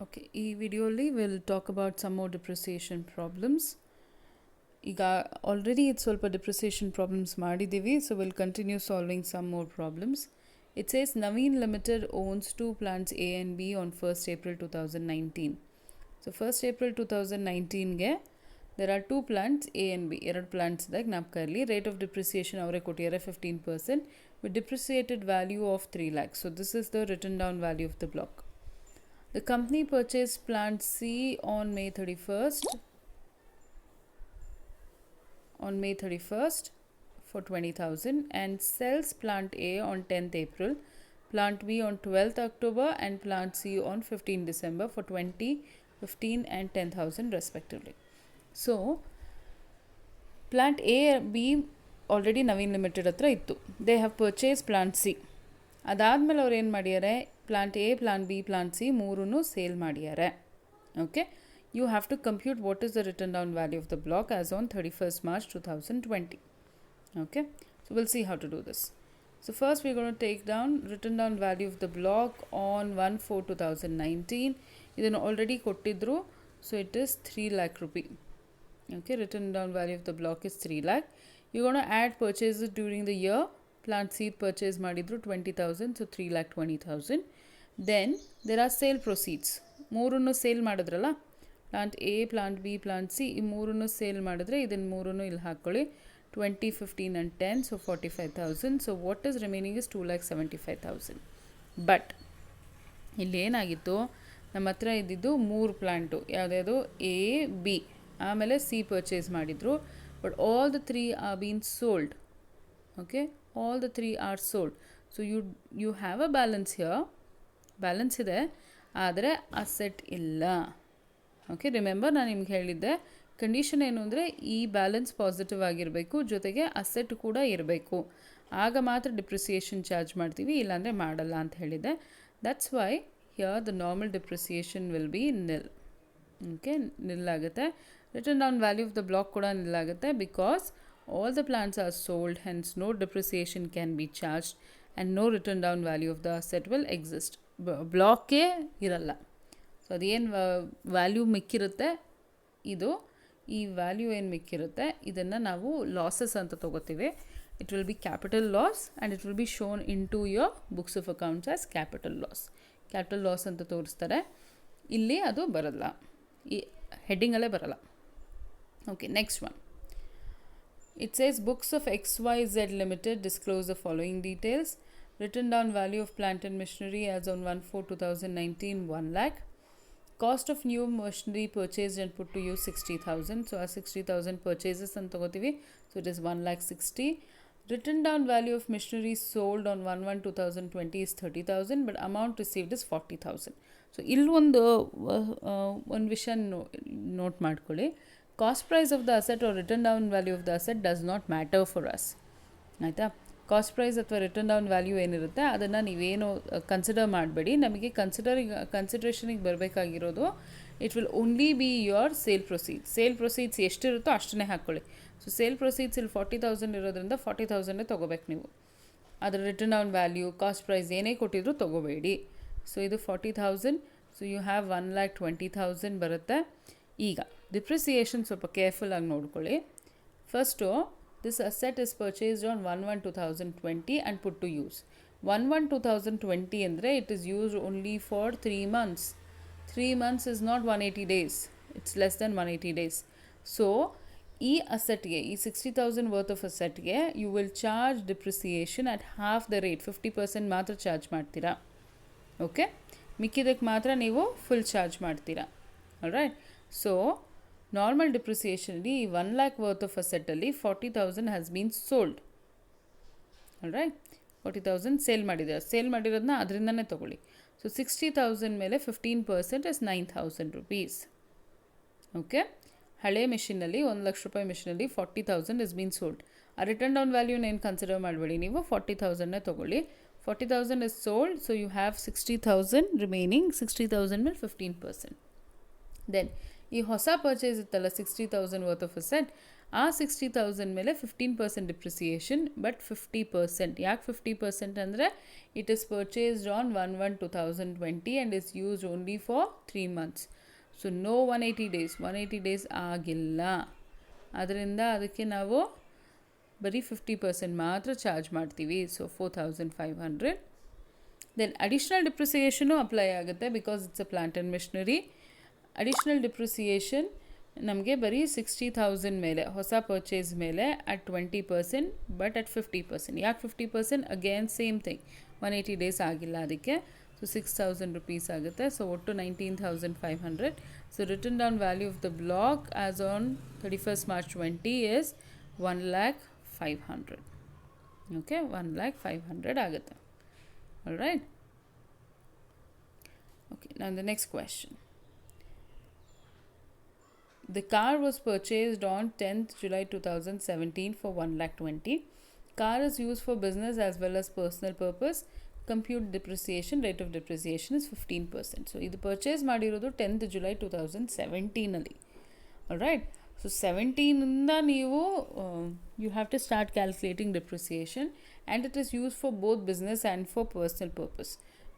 Okay, ಈ ವಿಡಿಯೋಲಿ we'll talk about some more depreciation problems. ಈಗ ಆಲ್ರೆಡಿ ಇದು ಸ್ವಲ್ಪ ಡಿಪ್ರಿಸಿಯೇಷನ್ ಪ್ರಾಬ್ಲಮ್ಸ್ ಮಾಡಿದ್ದೀವಿ, so we'll continue solving some more problems. It says Naveen Limited owns two plants A and B on 1st April 2019. So 1st April 2019ಗೆ there are two plants A and B. ಎರಡು plants ಇದ್ದಾಗ ಜ್ಞಾಪಕ ಇರಲಿ. Rate of depreciation ಅವರೇ ಕೊಟ್ಟಿದ್ದಾರೆ 15% with depreciated value of 3 lakhs. So this is the written down value of the block. The company purchased plant C on May 31st for 20,000 and sells plant A on 10th April, plant B on 12th October and plant C on 15th December for 20, 15 and 10,000 respectively. So plant A B already Naveen Limited hatra ittu. They have purchased plant C. ಅದಾದಮೇಲೆ ಅವ್ರು ಏನು ಮಾಡಿದ್ದಾರೆ, plant A, plant B, plant C ಮೂರೂ sale ಮಾಡಿದ್ದಾರೆ. Okay, you have to compute what is the written down value of the block as on 31st March 2020. Okay, so we'll see how to do this. So first we're going to take down written down value of the block on 1/4/2019. ಇದನ್ನು already ಕೊಟ್ಟಿದ್ರು, so it is 3 lakh rupee. Okay, written down value of the block is 3 lakh. You're going to add purchases during the year. Plant seed purchase ಮಾಡಿದ್ರು 20,000, so 3,20,000. Then there are sale proceeds. ಮೂರನ್ನು sale ಮಾಡಿದ್ರಲ್ಲ, plant A, plant B, plant C, ಈ ಮೂರನ್ನು sale ಮಾಡಿದ್ರೆ ಇದನ್ನು ಮೂರನ್ನು ಇಲ್ಲಿ ಹಾಕ್ಕೊಳ್ಳಿ. 20, 15 and 10, so 45,000. So what is remaining is 2,75,000. But ಇಲ್ಲಿ ಏನಾಗಿತ್ತು, ನಮ್ಮ ಹತ್ರ ಇದ್ದಿದ್ದು ಮೂರು ಪ್ಲಾಂಟು, ಯಾವುದ್ಯಾವುದು ಎ, ಬಿ, ಆಮೇಲೆ ಸಿ ಪರ್ಚೇಸ್ ಮಾಡಿದ್ರು. But all the 3 are been sold. Okay, all the 3 are sold. So you have a balance here. Balance ಇದೆ, ಆದರೆ ಅಸೆಟ್ ಇಲ್ಲ. ಓಕೆ, ರಿಮೆಂಬರ್ ನಾನು ನಿಮ್ಗೆ ಹೇಳಿದ್ದೆ, ಕಂಡೀಷನ್ ಏನು ಅಂದರೆ ಈ ಬ್ಯಾಲೆನ್ಸ್ ಪಾಸಿಟಿವ್ ಆಗಿರಬೇಕು, ಜೊತೆಗೆ ಅಸೆಟ್ ಕೂಡ ಇರಬೇಕು, ಆಗ ಮಾತ್ರ ಡಿಪ್ರಿಸಿಯೇಷನ್ ಚಾರ್ಜ್ ಮಾಡ್ತೀವಿ, ಇಲ್ಲಾಂದರೆ ಮಾಡಲ್ಲ ಅಂತ ಹೇಳಿದ್ದೆ. That's why here the normal depreciation will be nil. Okay, nil ಆಗುತ್ತೆ. Written down value of the block ಕೂಡ ನಿಲ್ ಆಗುತ್ತೆ, because all the plants are sold, hence no depreciation can be charged and no written down value of the asset will exist. ಬ್ಲಾಕೇ ಇರಲ್ಲ. So ಅದೇನು value ಮಿಕ್ಕಿರುತ್ತೆ, ಇದು ಈ value ಏನು ಮಿಕ್ಕಿರುತ್ತೆ ಇದನ್ನು ನಾವು losses ಅಂತ ತೊಗೋತೀವಿ. It will be capital loss and it will be shown in to your books of accounts as capital loss. Capital loss ಅಂತ ತೋರಿಸ್ತಾರೆ, ಇಲ್ಲಿ ಅದು ಬರಲ್ಲ, ಈ ಹೆಡ್ಡಿಂಗಲ್ಲೇ ಬರಲ್ಲ. Okay, next one. It says books of XYZ Limited disclose the following details. Written down value of plant and machinery as on 1/4/2019 1 lakh. Cost of new machinery purchased and put to use 60,000. So our 60,000 purchases and togotivi, so it is 1,60,000. Written down value of machinery sold on 1/1/2020 is 30,000, but amount received is 40,000. So illu ಒಂದು ವಿಷಯ note ಮಾಡ್ಕೊಳ್ಳಿ. Cost price of the asset or written down value of the asset does not matter for us. ಆಯಿತಾ, cost price ಅಥವಾ written down value ಏನಿರುತ್ತೆ ಅದನ್ನು ನೀವೇನು consider ಮಾಡಬೇಡಿ. ನಮಗೆ ಕನ್ಸಿಡ್ರೇಷನಿಗೆ ಬರಬೇಕಾಗಿರೋದು it will only be your sale proceeds. Sale proceeds ಎಷ್ಟಿರುತ್ತೋ ಅಷ್ಟನ್ನೇ ಹಾಕ್ಕೊಳ್ಳಿ. ಸೊ ಸೇಲ್ ಪ್ರೊಸೀಡ್ಸ್ ಇಲ್ಲಿ 40,000 ಇರೋದ್ರಿಂದ 40,000 ತೊಗೋಬೇಕು ನೀವು. ಅದರ written down value, cost price ಏನೇ ಕೊಟ್ಟಿದ್ರು ತೊಗೋಬೇಡಿ. ಸೊ ಇದು 40,000, ಸೊ ಯು ಹ್ಯಾವ್ 1,20,000 ಬರುತ್ತೆ. ಈಗ ಡಿಪ್ರಿಸಿಯೇಷನ್ ಸ್ವಲ್ಪ ಕೇರ್ಫುಲ್ ಆಗಿ ನೋಡ್ಕೊಳ್ಳಿ. First, this asset is purchased on 1/1/2020 and put to use. 1/1/2020 ಅಂದರೆ it is used only for 3 months. 3 months is not 180 days, it's less than 180 days. So ಈ ಅಸೆಟ್ಗೆ, ಈ 60,000 ವರ್ತ್ ಆಫ್ ಅಸೆಟ್ಗೆ you will charge depreciation at half the rate. 50% ಮಾತ್ರ charge ಮಾಡ್ತೀರಾ. Okay, ಮಿಕ್ಕಿದ್ದಕ್ಕೆ ಮಾತ್ರ ನೀವು ಫುಲ್ ಚಾರ್ಜ್ ಮಾಡ್ತೀರಾ. ಆಲ್ರೈಟ್, ಸೊ ನಾರ್ಮಲ್ ಡಿಪ್ರಿಸಿಯೇಷನಲ್ಲಿ ಈ 1 lakh ವರ್ತ್ ಆಫ್ ಅಸೆಟ್ಟಲ್ಲಿ 40,000 has been sold. Alright, 40,000 sale ಮಾಡಿದ್ದಾರೆ. ಸೇಲ್ ಮಾಡಿರೋದನ್ನ ಅದರಿಂದನೇ ತೊಗೊಳ್ಳಿ. ಸೊ 60,000 ಮೇಲೆ 15% ಇಸ್ 9,000 rupees. ಓಕೆ, ಹಳೆ ಮಿಷಿನಲ್ಲಿ, 1 ಲಕ್ಷ ರೂಪಾಯಿ ಮಿಷಿನಲ್ಲಿ 40,000 ಇಸ್ ಬೀನ್ ಸೋಲ್ಡ್. ಆ ರಿಟರ್ನ್ ಡೌನ್ ವ್ಯಾಲ್ಯೂನ ಏನು ಕನ್ಸಿಡರ್ ಮಾಡಬೇಡಿ, ನೀವು 40,000ನೇ ತೊಗೊಳ್ಳಿ. 40,000 is sold, so you have 60,000 remaining. 60,000 ಮೇಲೆ 15%. ದೆನ್ ಈ ಹೊಸ ಪರ್ಚೇಸ್ ಇತ್ತಲ್ಲ 60,000 ವರ್ತ್ ಆಫ್ ಅಸೆಟ್, ಆ 60,000 ಮೇಲೆ 15% ಡಿಪ್ರಿಸಿಯೇಷನ್, ಬಟ್ 50%. ಯಾಕೆ 50% ಅಂದರೆ it is purchased on 1/1/2020 and is used only for 3 months. So no 180 days ಆಗಿಲ್ಲ. ಅದರಿಂದ ಅದಕ್ಕೆ ನಾವು ಬರೀ 50% ಮಾತ್ರ ಚಾರ್ಜ್ ಮಾಡ್ತೀವಿ. So 4,500. Then additional depreciation apply ಆಗುತ್ತೆ because it's a plant and machinery. Additional depreciation ನಮಗೆ ಬರೀ 60,000 ಮೇಲೆ ಹೊಸ ಪರ್ಚೇಸ್ ಮೇಲೆ ಅಟ್ 20%, ಬಟ್ ಅಟ್ 50%. ಯಾಕೆ 50%? ಅಗೇನ್ ಸೇಮ್ ಥಿಂಗ್, 180 ಡೇಸ್ ಆಗಿಲ್ಲ ಅದಕ್ಕೆ. ಸೊ 6,000 rupees ಆಗುತ್ತೆ. ಸೊ ಒಟ್ಟು 19,500. So written down value of the block as on 31st March 20 is 1,05,000. Okay, 1,05,000 ಆಗುತ್ತೆ. All right. Okay, now the next question. The car was purchased on 10th July 2017 for 1,20,000. Car is used for business as well as personal purpose. Compute depreciation. Rate of depreciation is 15%. So, ಇದು purchase ಮಾಡಿರೋದು 10th July 2017 All right. So, 17ಇಂದ ನೀವು you have to start calculating depreciation, and it is used for both business and for personal purpose.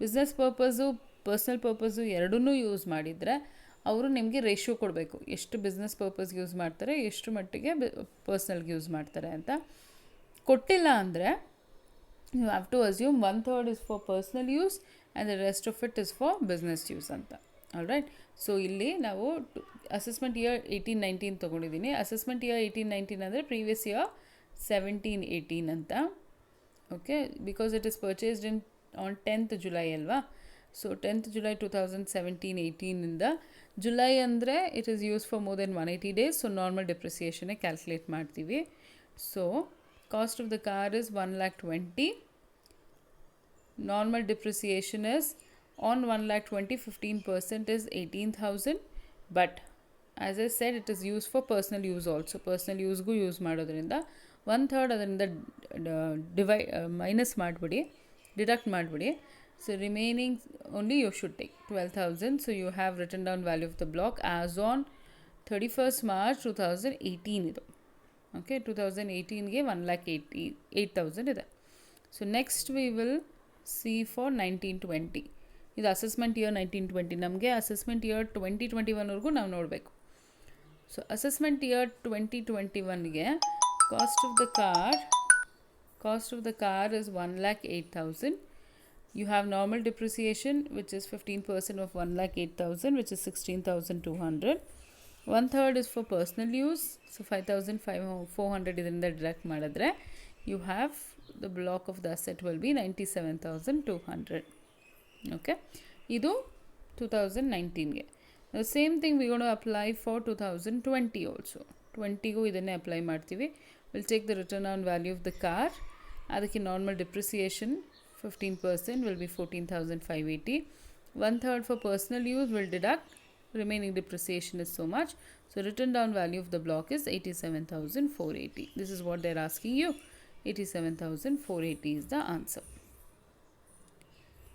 Business purpose, personal purpose ಎರಡನ್ನೂ use ಮಾಡಿದರೆ ಅವರು ನಿಮಗೆ ratio ಕೊಡಬೇಕು, ಎಷ್ಟು business ಪರ್ಪಸ್ಗೆ use ಮಾಡ್ತಾರೆ, ಎಷ್ಟು ಮಟ್ಟಿಗೆ ಪರ್ಸ್ನಲ್ಗೆ ಯೂಸ್ ಮಾಡ್ತಾರೆ ಅಂತ. ಕೊಟ್ಟಿಲ್ಲ ಅಂದರೆ you have to assume 1/3 is for personal use and the rest of it is for business use ಅಂತ. All right. ಸೊ ಇಲ್ಲಿ ನಾವು ಅಸೆಸ್ಮೆಂಟ್ ಇಯರ್ 18-19 ತೊಗೊಂಡಿದ್ದೀನಿ. ಅಸೆಸ್ಮೆಂಟ್ ಇಯರ್ 18-19 ಅಂದರೆ ಪ್ರೀವಿಯಸ್ ಇಯರ್ 17-18 ಅಂತ. Okay, because it is purchased on 10th July ಅಲ್ವಾ. So 10th July 2017-18ಇಂದ July ಅಂದರೆ it is use for more than 180 days. So normal ಡಿಪ್ರಿಸಿಯೇಷನ್ನೇ ಕ್ಯಾಲ್ಕುಲೇಟ್ ಮಾಡ್ತೀವಿ. So cost of the car is 1,20,000. Normal depreciation is on 1,20,000, 15% is 18,000. But as I said it is use for personal use also. Personal ಯೂಸ್ಗೂ use ಮಾಡೋದ್ರಿಂದ 1/3 ಅದರಿಂದ minus ಮಾಡಿಬಿಡಿ, deduct ಮಾಡಿಬಿಡಿ. So remaining only you should take 12,000. So you have written down value of the block as on 31st March 2018 ಇದು. Okay, 2018ಗೆ 1,08,000 ಇದೆ. So next we will see for 1920. ಇದು assessment year 1920. ನಮಗೆ assessment year 2021ವರೆಗೂ ನಾವು ನೋಡಬೇಕು. So assessment year 2021ಗೆ cost of the car is 1,08,000. You have normal depreciation, which is 15% of 1,08,000, which is 16,200. 1/3 is for personal use, so 5,400 ಇದರಿಂದ deduct ಮಾಡಿದ್ರೆ you have the block of the asset will be 97,200. Okay, ಇದು 2019ಗೆ. The same thing we going to apply for 2020 also. 20ಗೂ ಇದನ್ನೇ apply ಮಾಡ್ತೀವಿ. We'll take the return on value of the car. ಅದಕ್ಕೆ normal depreciation 15% will be 14,580. 1/3 for personal use will deduct. Remaining depreciation is so much. So written down value of the block is 87,480. This is what they're asking you. 87,480 is the answer.